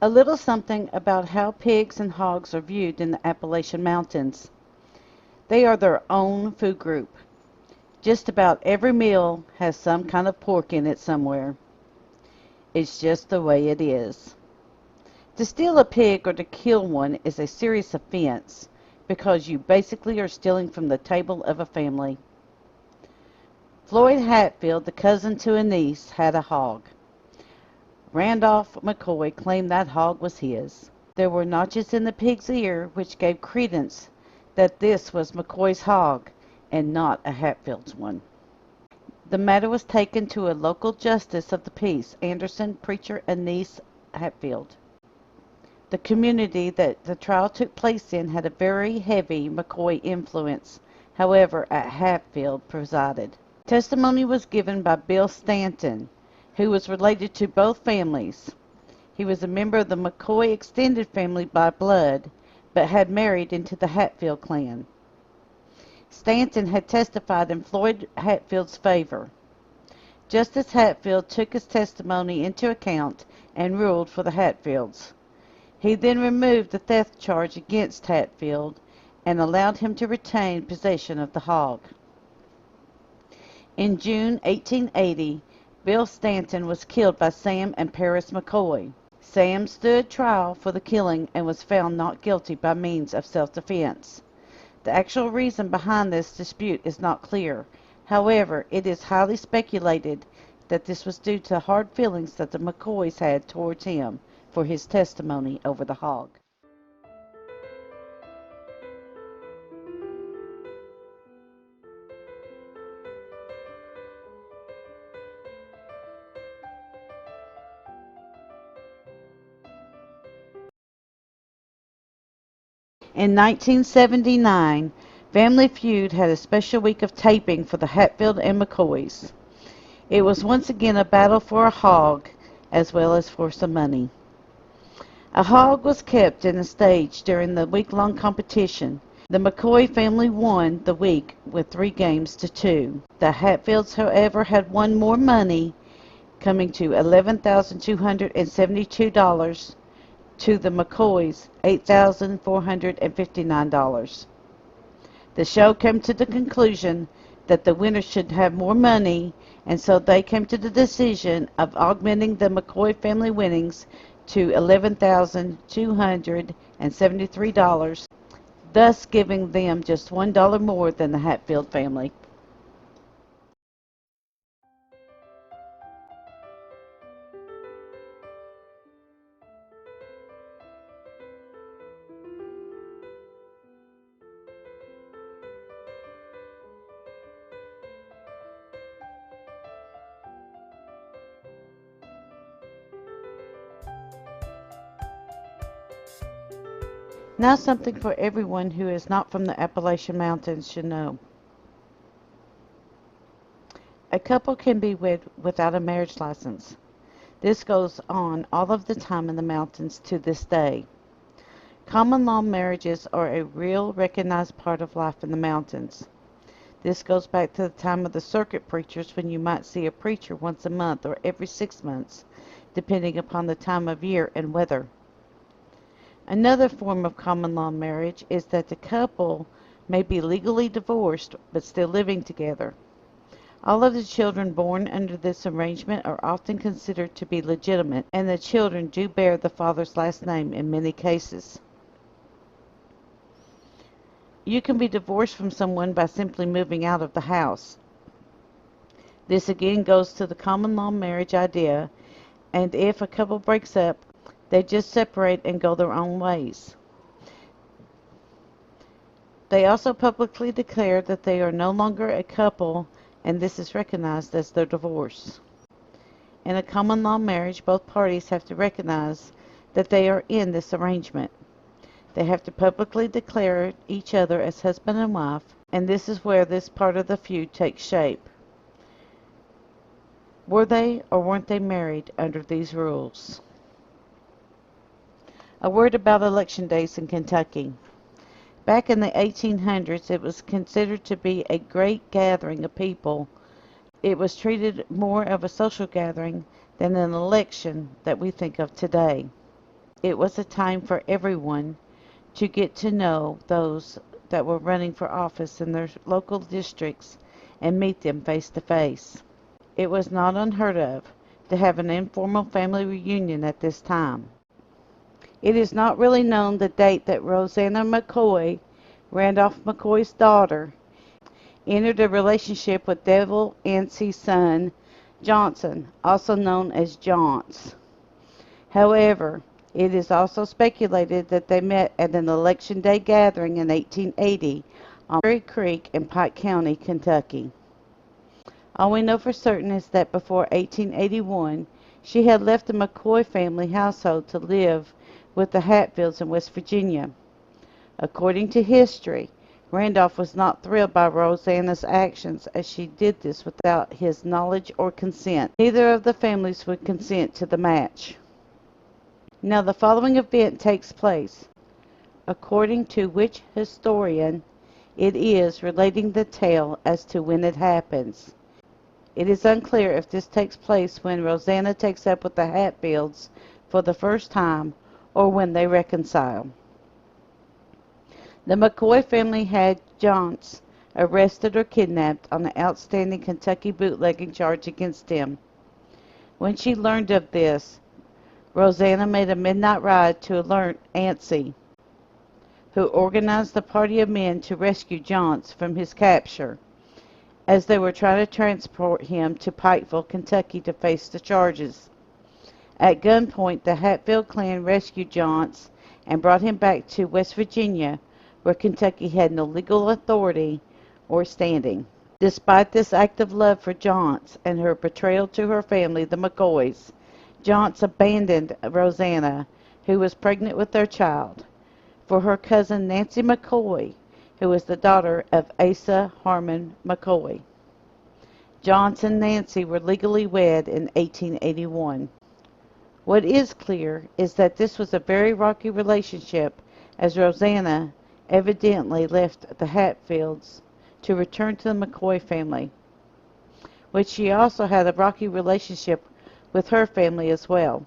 A little something about how pigs and hogs are viewed in the Appalachian Mountains. They are their own food group. Just about every meal has some kind of pork in it somewhere. It's just the way it is. To steal a pig or to kill one is a serious offense because you basically are stealing from the table of a family. Floyd Hatfield, the cousin to a niece, had a hog. Randolph McCoy claimed that hog was his. There were notches in the pig's ear which gave credence that this was McCoy's hog and not a Hatfield's one. The matter was taken to a local justice of the peace, Anderson, Preacher, and niece Hatfield. The community that the trial took place in had a very heavy McCoy influence. However, at Hatfield presided. Testimony was given by Bill Stanton, who was related to both families. He was a member of the McCoy extended family by blood, but had married into the Hatfield clan. Stanton had testified in Floyd Hatfield's favor. Justice Hatfield took his testimony into account and ruled for the Hatfields. He then removed the theft charge against Hatfield and allowed him to retain possession of the hog. In June 1880, Bill Stanton was killed by Sam and Paris McCoy. Sam stood trial for the killing and was found not guilty by means of self-defense. The actual reason behind this dispute is not clear. However, it is highly speculated that this was due to hard feelings that the McCoys had towards him for his testimony over the hog. In 1979, Family Feud had a special week of taping for the Hatfield and McCoys. It was once again a battle for a hog as well as for some money. A hog was kept in the stage during the week-long competition. The McCoy family won the week with 3 games to 2. The Hatfields, however, had won more money, coming to $11,272 to the McCoys $8,459. The show came to the conclusion that the winner should have more money, and so they came to the decision of augmenting the McCoy family winnings to $11,273, thus giving them just $1 more than the Hatfield family. Now something for everyone who is not from the Appalachian Mountains should know. A couple can be wed without a marriage license. This goes on all of the time in the mountains to this day. Common law marriages are a real recognized part of life in the mountains. This goes back to the time of the circuit preachers, when you might see a preacher once a month or every 6 months, depending upon the time of year and weather. Another form of common law marriage is that the couple may be legally divorced but still living together. All of the children born under this arrangement are often considered to be legitimate, and the children do bear the father's last name in many cases. You can be divorced from someone by simply moving out of the house. This again goes to the common law marriage idea, and if a couple breaks up, they just separate and go their own ways. They also publicly declare that they are no longer a couple, and this is recognized as their divorce. In a common law marriage, both parties have to recognize that they are in this arrangement. They have to publicly declare each other as husband and wife, and this is where this part of the feud takes shape. Were they or weren't they married under these rules? A word about election days in Kentucky. Back in the 1800s, it was considered to be a great gathering of people. It was treated more of a social gathering than an election that we think of today. It was a time for everyone to get to know those that were running for office in their local districts and meet them face to face. It was not unheard of to have an informal family reunion at this time. It is not really known the date that Roseanna McCoy, Randolph McCoy's daughter, entered a relationship with Devil Yancey's son, Johnson, also known as Johnse. However, it is also speculated that they met at an Election Day gathering in 1880 on Prairie Creek in Pike County, Kentucky. All we know for certain is that before 1881, she had left the McCoy family household to live with the Hatfields in West Virginia. According to history, Randolph was not thrilled by Roseanna's actions, as she did this without his knowledge or consent. Neither of the families would consent to the match. Now the following event takes place, according to which historian it is, relating the tale as to when it happens. It is unclear if this takes place when Roseanna takes up with the Hatfields for the first time or when they reconcile. The McCoy family had Johnse arrested or kidnapped on an outstanding Kentucky bootlegging charge against him. When she learned of this, Roseanna made a midnight ride to alert Yancey, who organized the party of men to rescue Johnse from his capture, as they were trying to transport him to Pikeville, Kentucky to face the charges. At gunpoint, the Hatfield clan rescued Johnse and brought him back to West Virginia, where Kentucky had no legal authority or standing. Despite this act of love for Johnse and her betrayal to her family, the McCoys, Johnse abandoned Roseanna, who was pregnant with their child, for her cousin Nancy McCoy, who was the daughter of Asa Harmon McCoy. Johnse and Nancy were legally wed in 1881. What is clear is that this was a very rocky relationship, as Roseanna evidently left the Hatfields to return to the McCoy family, which she also had a rocky relationship with her family as well.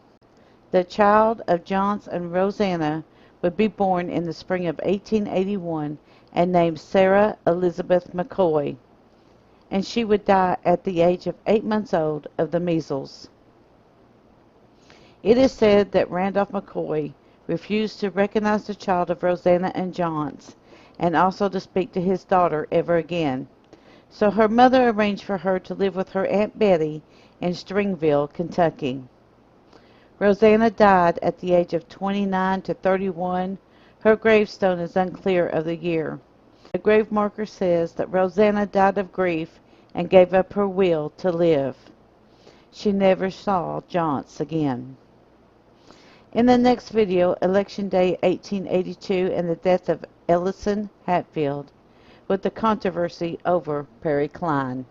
The child of Johnse and Roseanna would be born in the spring of 1881 and named Sarah Elizabeth McCoy, and she would die at the age of 8 months old of the measles. It is said that Randolph McCoy refused to recognize the child of Roseanna and Johnse, and also to speak to his daughter ever again. So her mother arranged for her to live with her Aunt Betty in Stringville, Kentucky. Roseanna died at the age of 29 to 31. Her gravestone is unclear of the year. The grave marker says that Roseanna died of grief and gave up her will to live. She never saw Johnse again. In the next video, Election Day 1882 and the death of Ellison Hatfield, with the controversy over Perry Cline.